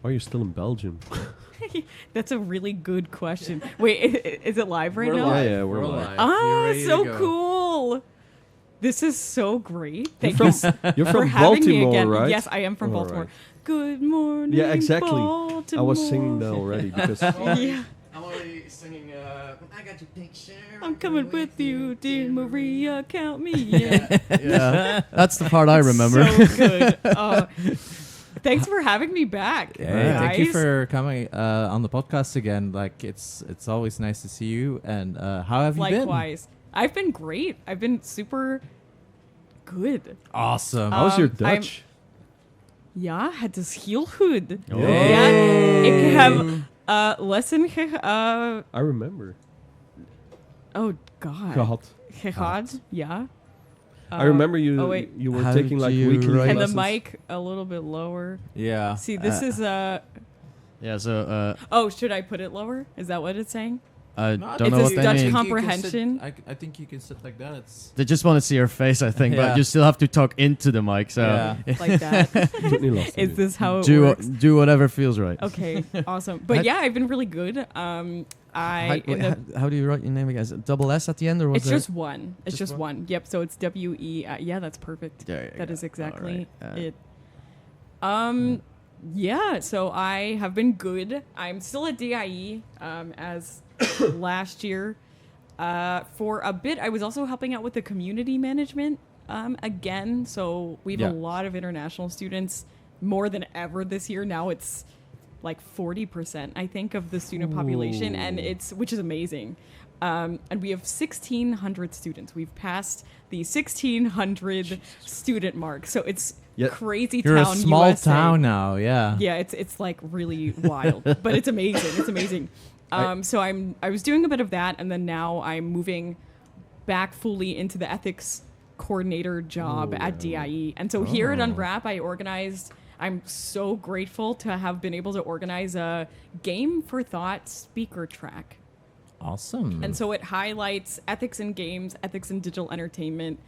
Why are you still in Belgium? That's a really good question. Wait, is it live right now? Live. Yeah, we're live. Ah, so cool. This is so great. Thank you You're for from having me Baltimore, again. right? Yes, I am from All Baltimore. right. Good morning, Yeah, exactly. Baltimore. I was singing that already because Yeah. I'm already singing, I got your picture. I'm coming with you, dear Maria, count me in. Yeah, that's the part I remember. So good. Thanks for having me back. Hey, thank you guys. for coming on the podcast again. Like it's always nice to see you. And how have you been? Likewise. I've been great. I've been super good. Awesome. how's your I'm- Dutch? Ja, het is heel goed. Oh. Ja, ik heb lessen I remember. oh god. Gehad. Ja. I remember you. Oh wait. You were How taking do like you weekly write- And the lessons. mic a little bit lower. Yeah. See, this is Yeah, so oh, should I put it lower? Is that what it's saying? I No, I don't It's know a what they Dutch mean. comprehension. I think you can sit like that. It's They just want to see your face, I think, Yeah. but you still have to talk into the mic. So Yeah. Like that. Took me lost in Is it. this how it do works? do whatever feels right. Okay, awesome. But yeah, I've been really good. How do you write your name again? Is it double S at the end, or was It's there? just one. It's just one. Yep. So it's WE. Yeah, that's perfect. There you That go. is exactly All right. it. Yeah. So I have been good. I'm still at DIE as last year. For a bit, I was also helping out with the community management again. So we have Yeah. a lot of international students, more than ever this year. Now it's like 40%, I think, of the student population, and which is amazing. And we have 1,600 students. We've passed the 1,600 student mark. So it's Yeah. crazy you're town a small USA. town now. Yeah. Yeah, it's like really wild, but it's amazing. It's amazing. So I was doing a bit of that, and then now I'm moving back fully into the ethics coordinator job at DIE. And so here at Unwrap, I'm so grateful to have been able to organize a Game for Thought speaker track. Awesome. And so it highlights ethics in games, ethics in digital entertainment.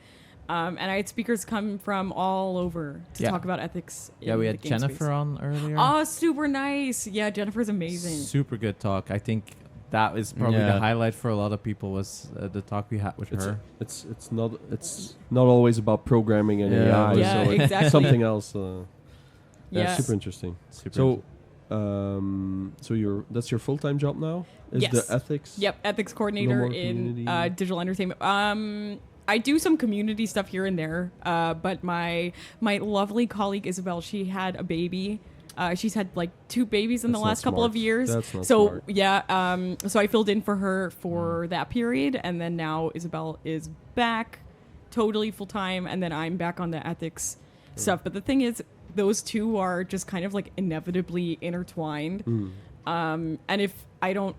And I had speakers come from all over to Yeah. talk about ethics. yeah, in we the had game Jennifer space. on earlier. Oh, super nice. Yeah, Jennifer's amazing. Super good talk. I think that is probably Yeah. the highlight for a lot of people was the talk we had with her. It's not always about programming and Yeah. AI. Yeah, so it's exactly. something else. Yeah. Super interesting. Super So, that's your full-time job now? Is Yes. the ethics? Yep, ethics coordinator more in community? digital entertainment. I do some community stuff here and there, but my lovely colleague Isabel, she had a baby. She's had like 2 babies in That's the not last couple of smart. years. That's not so smart. yeah, so I filled in for her for that period, and then now Isabel is back, totally full time, and then I'm back on the ethics stuff. But the thing is, those two are just kind of like inevitably intertwined. And if I don't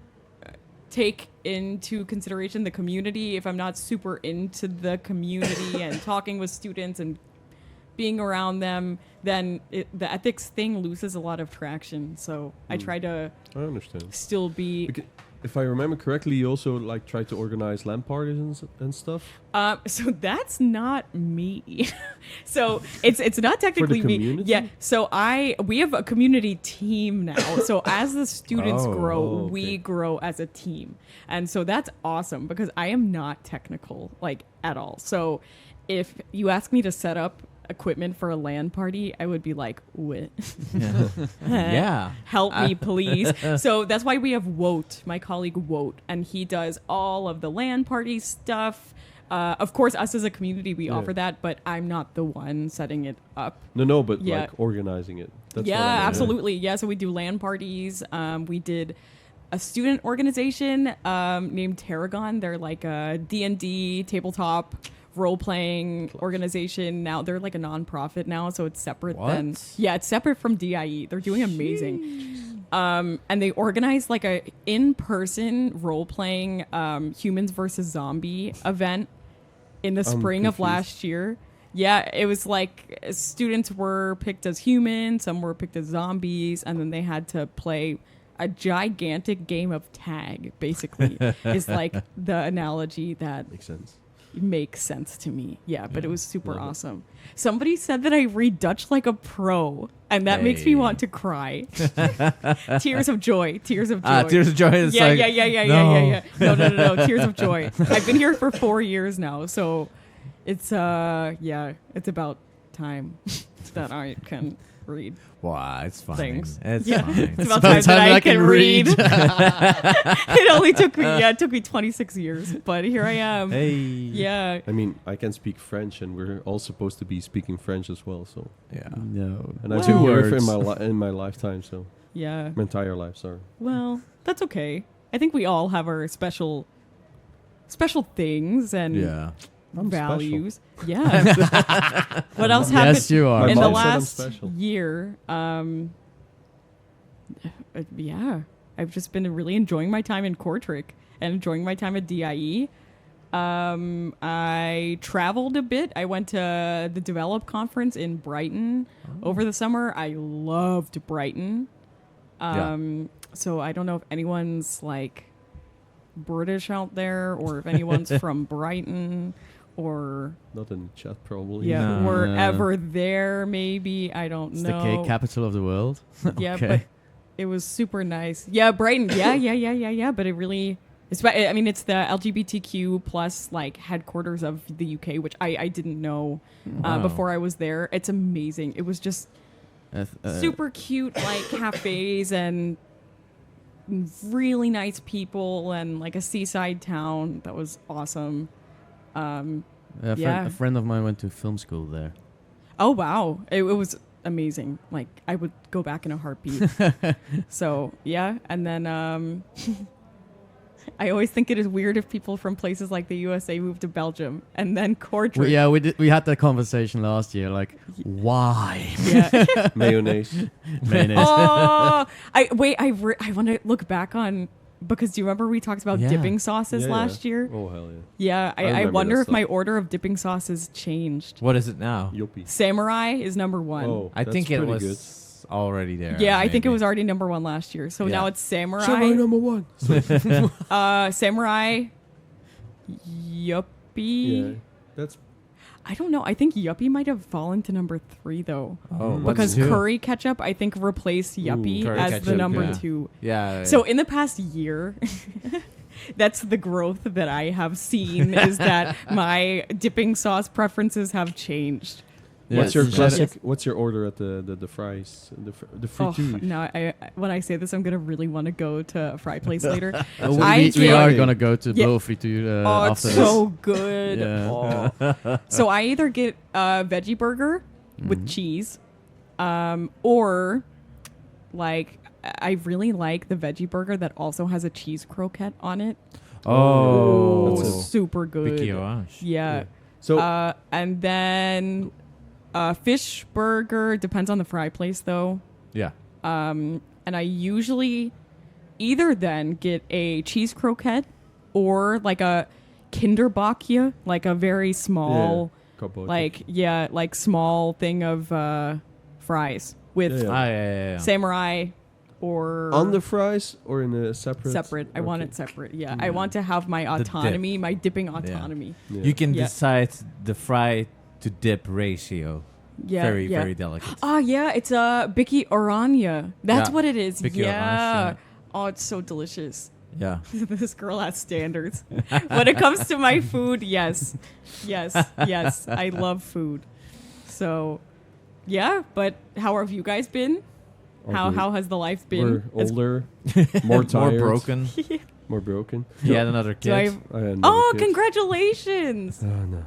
take into consideration the community, if I'm not super into the community and talking with students and being around them, then the ethics thing loses a lot of traction. So I try to I understand. still be. If I remember correctly, you also like try to organize LAN parties and stuff. So that's not me. So it's not technically me. community? Yeah. So we have a community team now. So as the students grow, we okay. grow as a team, and so that's awesome because I am not technical like at all. So if you ask me to set up equipment for a LAN party, I would be like, what? Yeah. Help me, please. So that's why we have Wout, my colleague Wout, and he does all of the LAN party stuff. Of course, us as a community, we offer that, but I'm not the one setting it up. No, but Yeah. like organizing it. That's Yeah, what I mean. absolutely. Yeah, so we do LAN parties. We did a student organization named Tarragon. They're like a D&D tabletop role-playing organization now. They're like a non-profit now, so it's separate than it's separate from DIE. They're doing amazing. And they organized like a in-person role-playing humans versus zombie event in the spring of confused. last year. Yeah, it was like students were picked as humans, some were picked as zombies, and then they had to play a gigantic game of tag, basically, is like the analogy that Makes sense. make sense to me. Yeah, but it was super awesome. Somebody said that I read Dutch like a pro, and that makes me want to cry. Tears of joy. Tears of joy. Tears of joy is yeah, like, yeah. No. Tears of joy. I've been here for 4 years now, so it's it's about time that I can read. Wow, it's fine. Things. It's Yeah. fine. It's about time that I can read. It only took me 26 years, but here I am. Hey. Yeah. I mean, I can speak French, and we're all supposed to be speaking French as well. So, Yeah. No. and I've Well- been here Words. in my lifetime, so Yeah. my entire life. Sorry. Well, that's okay. I think we all have our special things and Yeah. I'm values. Yeah. What else happened Yes, you are. in My the mom said I'm last special. year? Yeah, I've just been really enjoying my time in Kortrijk and enjoying my time at DIE. I traveled a bit. I went to the Develop conference in Brighton over the summer. I loved Brighton. So I don't know if anyone's like British out there or if anyone's from Brighton or Not in the chat, probably. yeah, No. wherever there maybe. I don't It's know. the cake capital of the world. Yeah, Okay. but it was super nice. Yeah, Brighton. Yeah. But it really, it's the LGBTQ plus like headquarters of the UK, which I didn't know Wow. before I was there. It's amazing. It was just super cute, like cafes and really nice people and like a seaside town that was awesome. A friend of mine went to film school there. Oh wow, it was amazing. Like I would go back in a heartbeat. So yeah, and then I always think it is weird if people from places like the USA move to Belgium and then Kortrijk. We had that conversation last year. Like, why? Yeah. Mayonnaise. Mayonnaise. Oh, I want to look back on because do you remember we talked about Yeah. dipping sauces Yeah, last year? Oh hell yeah. Yeah, I remember wonder that if my stuff. order of dipping sauces changed. What is it now? Yuppie. Samurai is number one. Oh, I that's think it pretty was good. already there. Yeah, I think it maybe. was already number one last year. So Yeah. now it's Samurai. Samurai number one. Samurai, Yuppie. Yeah, that's I don't know. I think Yuppie might have fallen to number 3 though, Oh, because what's two? curry ketchup I think replaced Yuppie curry as the ketchup, number yeah. 2. Yeah. So in the past year, that's the growth that I have seen is that my dipping sauce preferences have changed. What's your Yes. classic? What's your order at the fries? The Oh, frituur? no, I when I say this, I'm gonna really want to go to a fry place later. We get- are gonna go to Yeah. Bofi to Oh, it's after so good. Yeah. Oh. So I either get a veggie burger with cheese, or like I really like the veggie burger that also has a cheese croquette on it. Oh, That's a- super good. Vicky Orange. Yeah. So And then fish burger depends on the fry place though. Yeah. And I usually either then get a cheese croquette or like a kinderbakje, like a very small, like small thing of fries with Yeah. Yeah. samurai or on the fries or in a separate? separate. I want Okay. it separate. Yeah, I want to have my autonomy, my dipping autonomy. Yeah. You can Yeah. decide the fry to dip ratio. Yeah, Very, yeah. very delicate. Oh yeah, it's a Bicky Oranje. That's Yeah. what it is. Bicky Yeah. Orange, Oh, it's so delicious. Yeah. This girl has standards. When it comes to my food, yes. I love food. So, yeah. But how have you guys been? All good. How has the life been? We're As- older, more tired, More broken. more broken. He had another Do I? kid. I had another Oh, kid. congratulations! Oh no.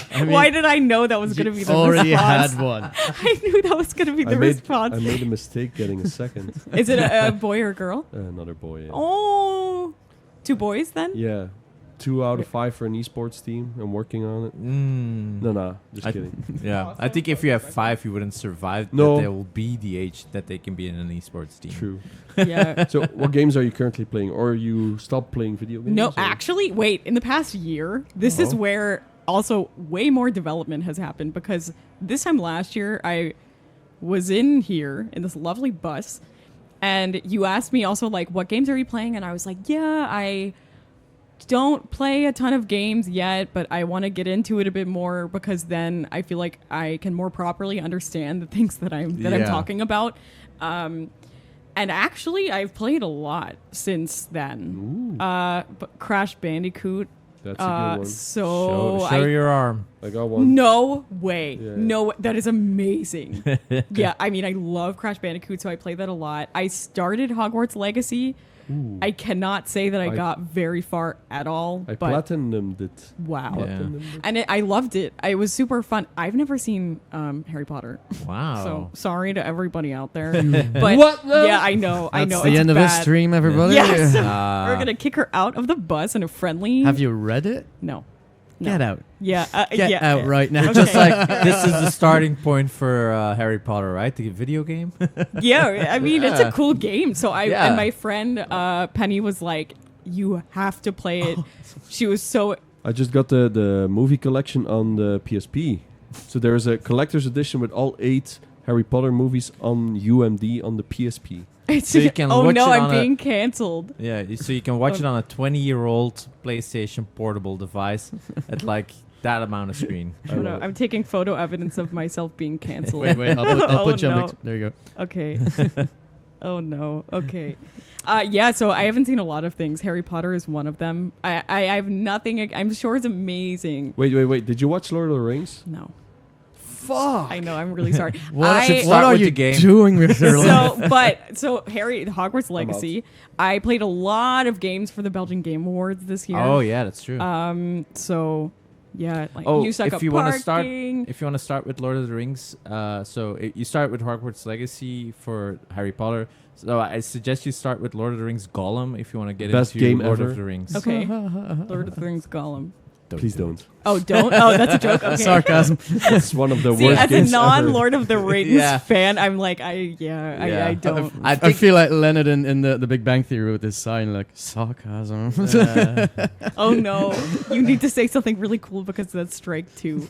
I mean, Why did I know that was going to be the already response? had one. I knew that was going to be the response. I made a mistake getting a second. Is it a boy or girl? Another boy. Yeah. Oh, 2 boys then? Yeah. 2 out of 5 for an esports team. I'm working on it. No, just kidding. Yeah. I think if you have 5, you wouldn't survive. No. But they will be the age that they can be in an esports team. True. Yeah. So, what games are you currently playing, or you stopped playing video games? No, or- actually, wait. In the past year, this is where also way more development has happened because this time last year, I was in here in this lovely bus and you asked me also like, what games are you playing? And I was like, yeah, don't play a ton of games yet, but I want to get into it a bit more because then I feel like I can more properly understand the things that I'm talking about. And actually, I've played a lot since then. But Crash Bandicoot. That's a good one. So show your arm. I got one. No way. Yeah. No, that is amazing. Yeah, I mean, I love Crash Bandicoot, so I play that a lot. I started Hogwarts Legacy. Ooh. I cannot say that I got very far at all. I but platinumed it. wow. Yeah. And I loved it. It was super fun. I've never seen Harry Potter. Wow. So sorry to everybody out there. But What? No. yeah, I know. That's it's the end of this bad. stream, everybody. Yes. We're going to kick her out of the bus in a friendly... Have you read it? No. Get out. Yeah. Get out right now. Okay. Just like this is the starting point for Harry Potter, right? The video game. Yeah, I mean, it's a cool game. So Yeah. and my friend Penny was like, you have to play it. She was so... I just got the movie collection on the PSP. So there's a collector's edition with all 8 Harry Potter movies on UMD on the PSP. So you can oh watch no, it I'm on being cancelled. Yeah, so you can watch it on a 20-year-old PlayStation portable device at like that amount of screen. Oh no, I'm taking photo evidence of myself being cancelled. Wait, I'll put you on no. mix. There you go. Okay. Oh no. Okay. Yeah, so I haven't seen a lot of things. Harry Potter is one of them. I have nothing. I'm sure it's amazing. Wait. Did you watch Lord of the Rings? No. Fuck. I know. I'm really sorry. What What are with you the game. doing with your life? So Harry, Hogwarts Legacy. I played a lot of games for the Belgian Game Awards this year. Oh yeah, that's true. So yeah, like Oh, you suck if up you want to parking. start, if you want to start with Lord of the Rings, you start with Hogwarts Legacy for Harry Potter. So I suggest you start with Lord of the Rings Gollum if you want to get Best into game Lord ever. of the Rings. Okay. Lord of the Rings Gollum. Please don't. Oh, don't. Oh, that's a joke. Okay. Sarcasm. It's one of the See, worst as a games non-Lord of the Rings Yeah. fan, I'm like, I don't. I feel like Leonard in the Big Bang Theory with his sign like sarcasm. Oh no, you need to say something really cool because that's strike 2.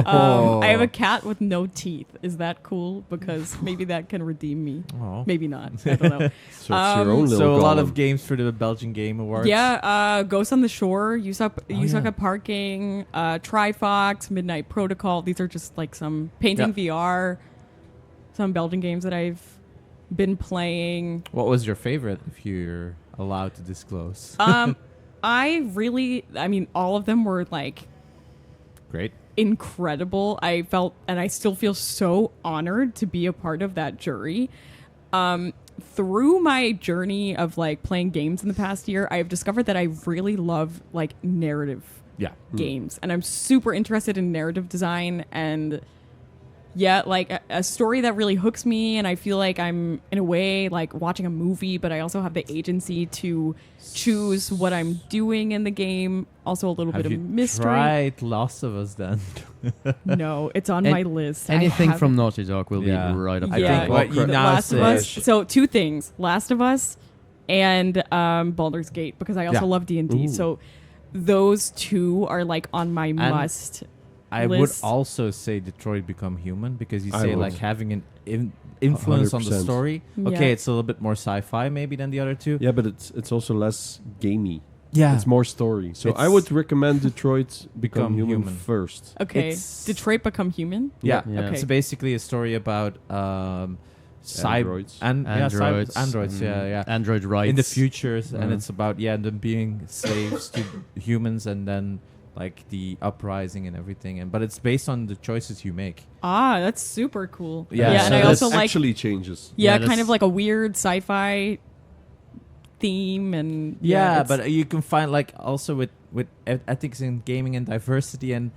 I have a cat with no teeth. Is that cool? Because maybe that can redeem me. Oh. Maybe not. I don't know. So it's your own little So a lot Gollum. of games for the Belgian Game Awards. Yeah, Ghost on the Shore, you suck at parking, Trifox, Midnight Protocol. These are just like some painting VR, some Belgian games that I've been playing. What was your favorite, if you're allowed to disclose? I mean, all of them were like Great. incredible. I felt, and I still feel so honored to be a part of that jury. Through my journey of like playing games in the past year, I've discovered that I really love like narrative Yeah. games, and I'm super interested in narrative design and like a story that really hooks me, and I feel like I'm in a way like watching a movie, but I also have the agency to choose what I'm doing in the game. Also a little Have bit you of mystery. tried Last of Us then? No, it's on my list. I Anything haven't- from Naughty Dog will Yeah. be right up I your Yeah. think alley. what you now Last of Us. say. So 2 things: Last of Us and Baldur's Gate, because I also Yeah. love D&D. Ooh. So those 2 are like on my must. I would list. also say Detroit Become Human, because you I say would. like having an influence on the 100%. story. Yeah. Okay, it's a little bit more sci-fi maybe than the other 2. Yeah, but it's also less gamey. Yeah. It's more story. So I It's- would recommend Detroit Become Become Human Human. first. Okay, It's- Detroit Become Human. Yeah. Yeah. Okay. It's basically a story about Androids. Androids. Androids, yeah. Android rights. In the futures, and Yeah. it's about them being slaves to humans, and then like the uprising and everything. But it's based on the choices you make. Ah, that's super cool. Yeah, and so I this also like actually changes. yeah, Yeah, kind that's- of like a weird sci-fi theme, and Yeah, it's- but you can find like also with ethics in gaming and diversity, and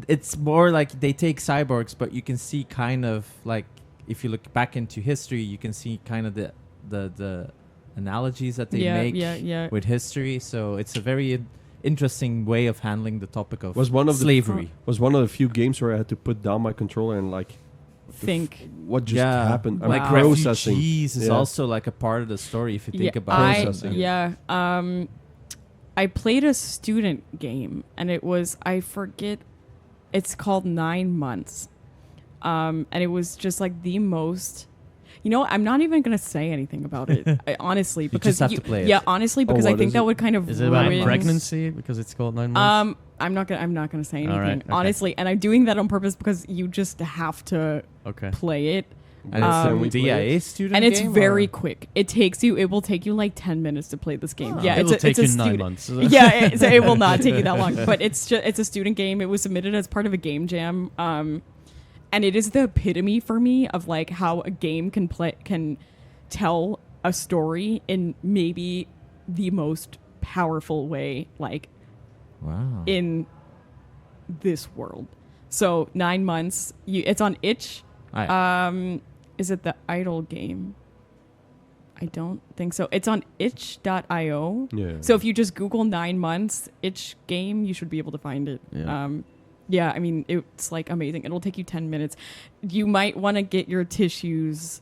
it's more like they take cyborgs, but you can see kind of like, if you look back into history, you can see kind of the analogies that they make yeah. with history. So it's a very interesting way of handling the topic of Was one of the slavery. was one of the few games where I had to put down my controller and like Think. what just happened. I'm Like Wow. processing. refugees is Yeah. also like a part of the story if you think about processing. it. I played a student game, and it was, I forget, it's called 9 Months. And it was just like the most, You know, I'm not even gonna say anything about it, honestly, because just have to play it. Yeah, honestly, because I what think is that it? would kind of Is it about ruin- pregnancy because it's called 9 months? I'm not gonna say anything, All right, okay. honestly, and I'm doing that on purpose because you just have to Okay. play it. And it's Can a we play DIA student And it's game, very or- quick. It will take you like 10 minutes to play this game. Yeah, it will take you it's a 9 student. months. Yeah, it will not take you that long. But it's a student game. It was submitted as part of a game jam. And it is the epitome for me of like how a game can tell a story in maybe the most powerful way, like Wow. in this world. So 9 months. It's on itch. Is it the Idle game? I don't think so. It's on itch.io. Yeah. So if you just Google 9 months itch game, you should be able to find it. Yeah. Yeah, I mean, it's like amazing. It'll take you 10 minutes. You might want to get your tissues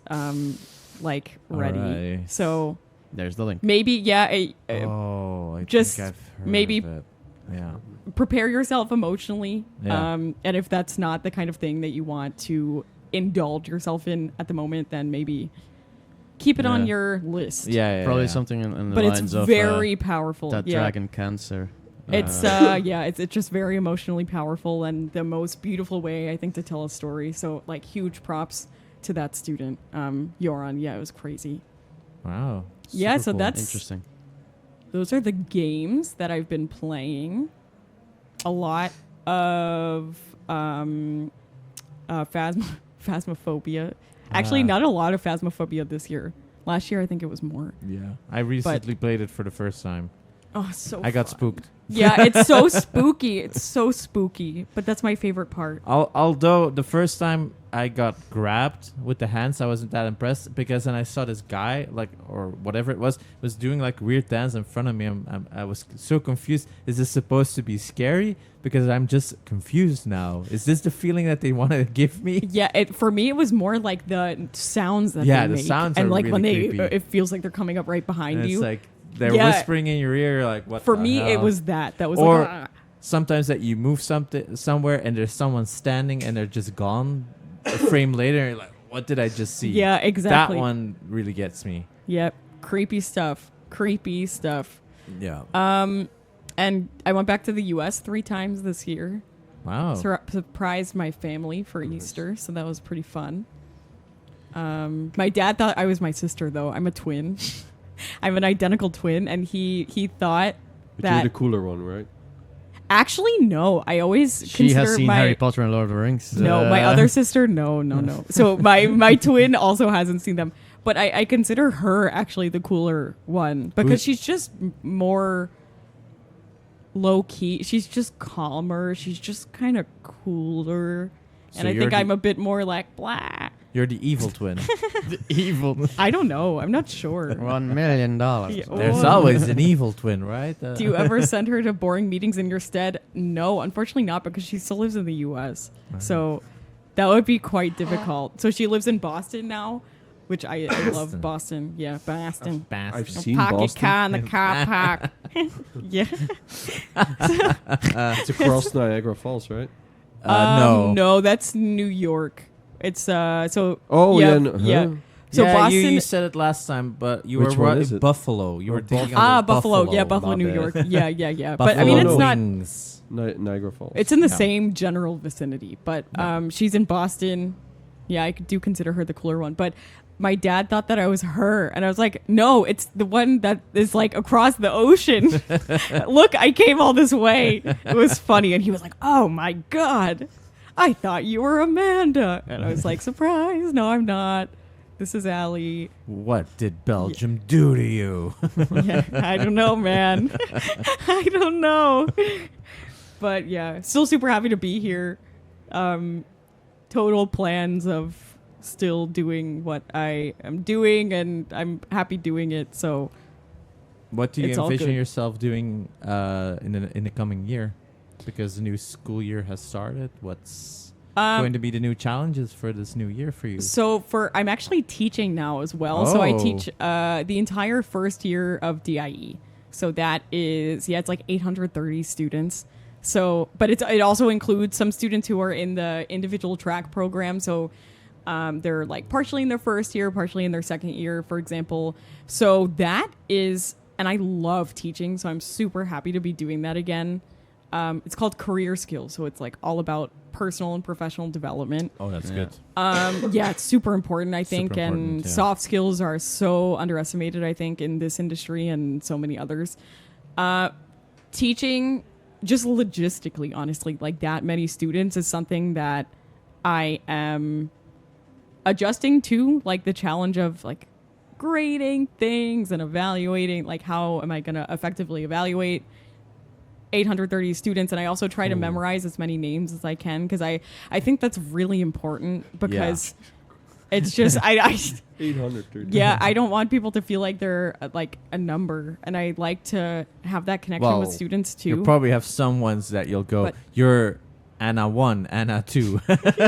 like ready. Alright. So There's the link. maybe, yeah, I just think I've heard maybe- of it. Yeah. prepare yourself emotionally. Yeah. And if that's not the kind of thing that you want to indulge yourself in at the moment, then maybe keep it on Yeah. your list. Yeah. Probably yeah. something in the But lines it's of very powerful. that Yeah. dragon cancer. It's it's just very emotionally powerful and the most beautiful way I think to tell a story. So like huge props to that student, Yoran. Yeah, it was crazy. Wow. Yeah, Super so cool. that's Interesting. those are the games that I've been playing. A lot of Phasmophobia. Actually, not a lot of Phasmophobia this year. Last year, I think it was more. Yeah. I recently played it for the first time. Oh, so I got fun. spooked. Yeah, it's so spooky. It's so spooky. But that's my favorite part. Although the first time I got grabbed with the hands, I wasn't that impressed because then I saw this guy, like, or whatever it was doing like weird dance in front of me. I was so confused. Is this supposed to be scary? Because I'm just confused now. Is this the feeling that they want to give me? Yeah, for me, it was more like the sounds that Yeah, they the make. sounds and are like when really they, creepy. it feels like they're coming up right behind And you. it's like they're Yeah. whispering in your ear, like what? For the me, it hell? was that. That was Or like, ah. sometimes that you move somewhere and there's someone standing and they're just gone. A frame later, and you're like, what did I just see? Yeah, exactly. That one really gets me. Yep, creepy stuff. Creepy stuff. Yeah. And I went back to the U.S. 3 times this year. Wow. Surprised my family for Easter, so that was pretty fun. My dad thought I was my sister, though. I'm a twin. I'm an identical twin, and he thought But that you're the cooler one, right? actually no. I always She consider has seen my Harry Potter and Lord of the Rings. no, my other sister, no. So my twin also hasn't seen them, but I consider her actually the cooler one because Who's- she's just more low key. She's just calmer. She's just kind of cooler, So and I you're think the- I'm a bit more like blah. You're the evil twin. The evil. I don't know. I'm not sure. $1 million. Yeah, There's oh. always an evil twin, right? Do you ever send her to boring meetings in your stead? No, unfortunately not, because she still lives in the U.S. So that would be quite difficult. So she lives in Boston now, which I love Boston. Yeah, Boston. I've Bastard. seen Pocket Boston. car in the car park. Yeah. It's across Niagara Falls, right? No. No, that's New York. It's so. Oh, yeah, yeah, no, yeah. huh? So yeah, Boston. you said it last time, but you Which were one right. is it? Buffalo. You were thinking Ah, of Buffalo. Yeah, my Buffalo, New bad. York. Yeah. But Buffalo I mean, it's no. not. Wings. Niagara Falls. It's in the No. same general vicinity, but she's in Boston. Yeah, I do consider her the cooler one. But my dad thought that I was her, and I was like, no, it's the one that is like across the ocean. Look, I came all this way. It was funny, and he was like, oh my god, I thought you were Amanda, and I was like, surprise, no, I'm not. This is Allie. What did Belgium do to you? Yeah, I don't know, man. I don't know. But yeah, still super happy to be here. Total plans of still doing what I am doing, and I'm happy doing it. So What do you It's all envision good. yourself doing in the coming year? Because the new school year has started. What's going to be the new challenges for this new year for you? So I'm actually teaching now as well. So I Oh. teach the entire first year of DIE. So that is, it's like 830 students. So, but it also includes some students who are in the individual track program. So They're like partially in their first year, partially in their second year, for example. So that is, and I love teaching, so I'm super happy to be doing that again. It's called career skills, so it's like all about personal and professional development. Oh, that's good. Yeah, it's super important, I think, Super important, and yeah. soft skills are so underestimated, I think, in this industry and so many others. Teaching, just logistically, honestly, like that many students is something that I am adjusting to, like the challenge of like grading things and evaluating, like how am I going to effectively evaluate 830 students. And I also try to memorize as many names as I can, because I think that's really important, because it's just I 830. yeah, I don't want people to feel like they're like a number, and I like to have that connection with students too. You probably have some ones that you'll go, But- you're Anna 1, Anna 2.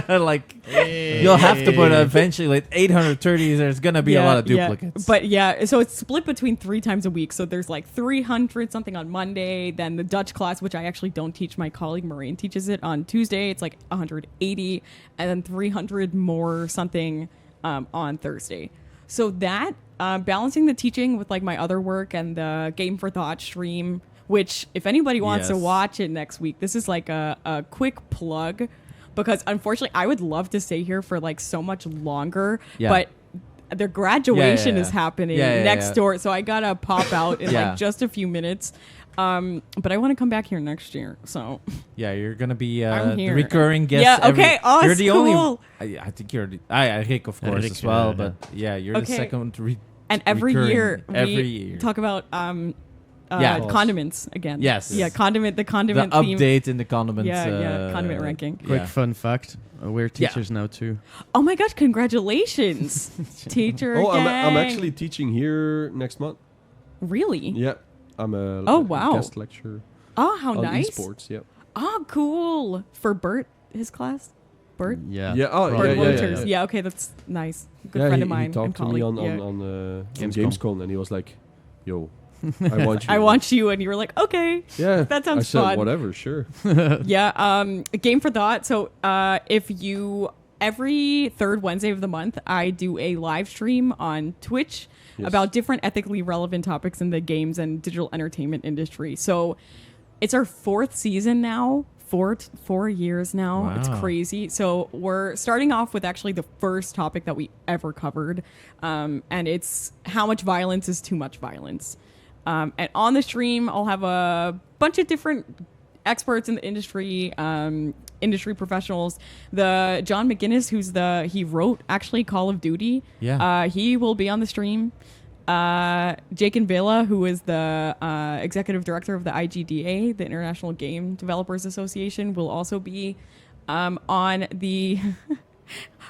Like, you'll have to put eventually, like, 830, there's going to be a lot of duplicates. But yeah, so it's split between 3 times a week. So there's like 300 something on Monday, then the Dutch class, which I actually don't teach. My colleague Maureen teaches it on Tuesday. It's like 180, and then 300 more something on Thursday. So that balancing the teaching with like my other work and the Game for Thought stream, which if anybody wants to Yes. watch it next week, this is like a quick plug, because unfortunately I would love to stay here for like so much longer, Yeah. but their graduation yeah. is happening Yeah, next door, so I gotta pop out in Yeah. like just a few minutes. But I want to come back here next year, so Yeah, you're going to be I'm the here. recurring guest. Yeah, okay. Oh, you're it's the cool. only... I think you're the... Rick, of course, Rick, as well, yeah. but yeah, you're the Okay. second... and every recurring year every we year. talk about Yeah. condiments again. Yes. Yeah, the The condiment theme. update in the condiments. Yeah, condiment ranking. Quick yeah. fun fact: we're teachers now too. Oh my gosh, congratulations, teacher Oh, I'm gang. actually teaching here next month. Really? Yeah, I'm a Oh, wow. guest lecturer Oh, how on nice. esports. Yeah. Oh, cool. For Bert, his class? Bert? Yeah. Yeah. Oh, Bert yeah, Wolters. Yeah, okay, that's nice. Good Yeah, friend he, of mine. he talked and to me colleague. on Yeah. on Gamescom. Gamescom, and he was like, "Yo, I want you." I want you, and you were like, okay. Yeah, That sounds I said, fun. Whatever, sure. Yeah, Game for Thought. So if you, every third Wednesday of the month, I do a live stream on Twitch Yes. about different ethically relevant topics in the games and digital entertainment industry. So it's our 4th season now. 4 years now. Wow. It's crazy. So we're starting off with actually the first topic that we ever covered. And it's how much violence is too much violence. And on the stream, I'll have a bunch of different experts in the industry, industry professionals. The John McGinnis, he wrote actually Call of Duty. Yeah. He will be on the stream. Jake and Vela, who is the executive director of the IGDA, the International Game Developers Association, will also be on the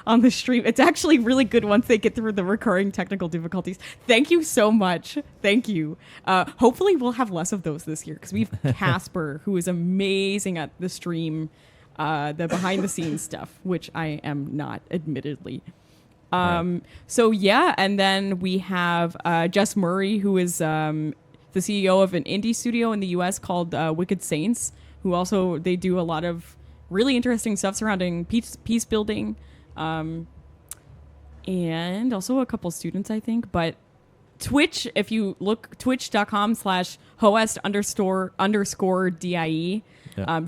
on the stream. It's actually really good once they get through the recurring technical difficulties. Thank you so much. Thank you. Hopefully we'll have less of those this year, because we have Casper, who is amazing at the stream, the behind the scenes stuff, which I am not, admittedly. So yeah, and then we have Jess Murray, who is the CEO of an indie studio in the US called Wicked Saints, who also, they do a lot of really interesting stuff surrounding peace building, and also a couple students, I think. But Twitch, if you look, twitch.com/hoest_DIE,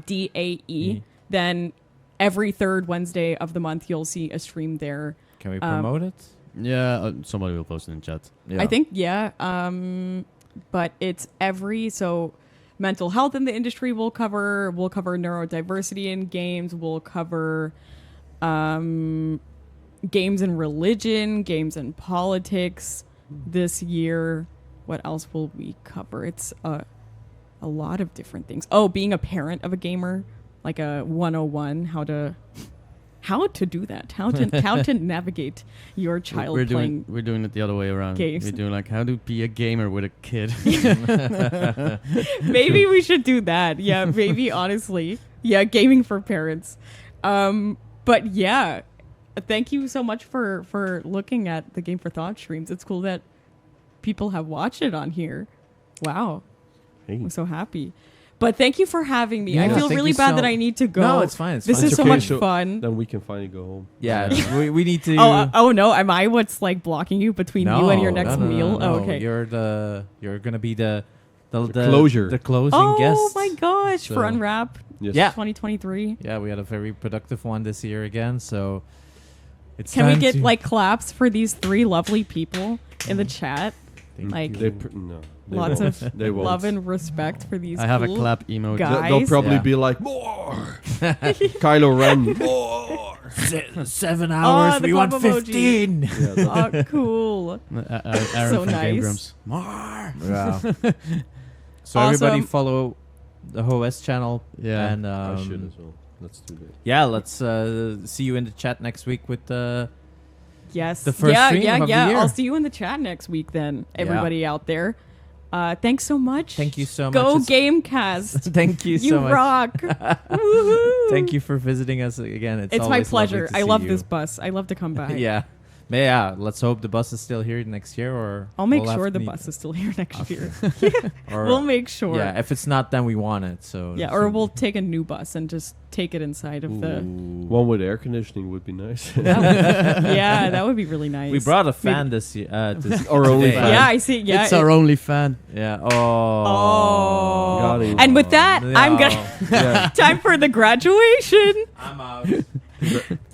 DAE, then every third Wednesday of the month, you'll see a stream there. Can we promote it? Yeah, somebody will post it in chat. Yeah. I think, yeah. But it's so mental health in the industry we'll cover neurodiversity in games, we'll cover games and religion, games and politics this year. What else will we cover? It's a lot of different things. Oh, being a parent of a gamer, like a 101, how to do that, how to navigate your child We're playing. doing it the other way around. games. We're doing like how to be a gamer with a kid. Maybe we should do that. Yeah, maybe, honestly. Yeah, gaming for parents. But yeah, thank you so much for looking at the Game for Thought streams. It's cool that people have watched it on here. Wow. Hey. I'm so happy. But thank you for having me. Yeah, I feel thank really you bad so- that I need to go. No, it's fine. It's This fine. is It's so okay, much so- fun. Then we can finally go home. Yeah, we need to. Oh no! Am I what's like blocking you between you and your next meal? No. Oh, okay. You're gonna be the closure. the closing Oh guest. my gosh! For So- Unwrap Yes. Yeah. 2023. Yeah, we had a very productive one this year again. So it's Can we time get to- like claps for these 3 lovely people in the chat? Thank like- They no. They Lots won't. of They won't. love and respect for these. I have a cool clap emoji. guys. They'll probably Yeah. be like, more! Kylo Ren, more! 7 hours. the we want clap emoji. 15. Yeah, that- Oh, cool. Aaron So from nice. Game Grumps. More. Yeah. So Awesome. everybody follow the OS channel. Yeah. And I should as well. Let's do that. yeah, let's see you in the chat next week with Yes. The first yeah, stream yeah, of the yeah. year. I'll see you in the chat next week then, everybody out there. Thanks so much. Thank you so much. Go It's- Game Kast. Thank you You so much. rock. Woohoo. Thank you for visiting us again. It's It's my always lovely pleasure. to I see love you. this bus. I love to come back. Yeah. But yeah, let's hope the bus is still here next year, or I'll make we'll have sure to the meet- bus is still here next year. Or, We'll make sure. Yeah, if it's not, then we want it. So Yeah, or we'll take a new bus and just take it inside of the. One with air conditioning would be nice. Yeah, that would be really nice. We brought a fan this year. Our only today. fan. Yeah, I see. Yeah. It's our only fan. Yeah. Oh. Got it. And with that, I'm No. gonna. Yeah. Time for the graduation. I'm out.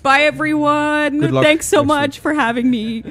Bye, everyone. Good luck Thanks so next much for having me.